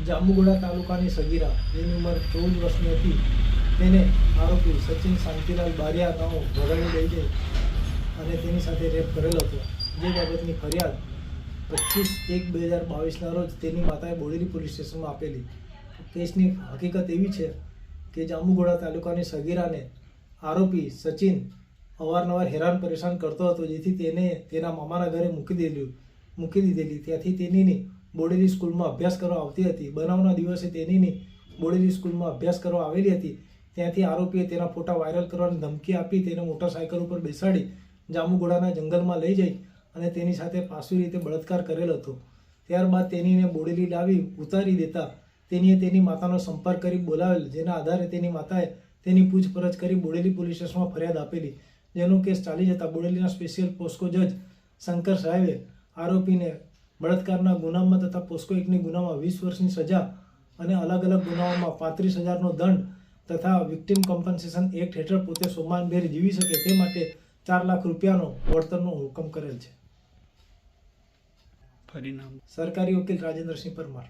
જાંબુઘોડા તાલુકાની સગીરા જેની ઉંમર 14 વર્ષની હતી તેને આરોપી સચિન શાંતિલાલ બારિયા નામનો ભગાડી લઈ જઈ અને તેની સાથે રેપ કરેલો હતો। જે બાબતની ફરિયાદ 25/1/2022ના રોજ તેની માતાએ બોડેલી પોલીસ સ્ટેશનમાં આપેલી। કેસની હકીકત એવી છે કે જાંબુઘોડા તાલુકાની સગીરાને આરોપી સચિન અવારનવાર હેરાન પરેશાન કરતો હતો, જેથી તેને તેના મામાના ઘરે મૂકી દીધેલી। ત્યાંથી તેની બોડેલી સ્કૂલમાં અભ્યાસ કરવા આવતી હતી। બનાવના દિવસે તેની બોડેલી સ્કૂલમાં અભ્યાસ કરવા આવેલી હતી। ત્યાંથી આરોપીએ તેના ફોટા વાયરલ કરવાની ધમકી આપી તેને મોટરસાયકલ ઉપર બેસાડી જાંબુઘોડાના જંગલમાં લઈ જઈ અને તેની સાથે પાસવી રીતે બળાત્કાર કરેલો હતો। ત્યારબાદ તેનીને બોડેલી લાવી ઉતારી દેતા તેની માતાનો સંપર્ક કરી બોલાવેલ, જેના આધારે તેની માતાએ તેની પૂછપરછ કરી બોડેલી પોલીસ સ્ટેશનમાં ફરિયાદ આપેલી। જેનો કેસ ચાલી જતા બોડેલીના સ્પેશિયલ પોસ્કો જજ શંકર સાહેબે આરોપીને બળાત્કારના ગુનામાં તથા પોસ્કો એકની ગુનામાં 20 વર્ષની સજા અને અલગ અલગ ગુનાઓમાં 35,000નો દંડ તથા વિક્ટિમ કોમ્પન્સેશન એક્ટ હેઠળ પોતે સોમાનભેર જીવી શકે તે માટે 4 લાખ રૂપિયાનો વળતરનો હુકમ કરેલ છે। સરકારી વકીલ રાજેન્દ્રસિંહ પરમાર।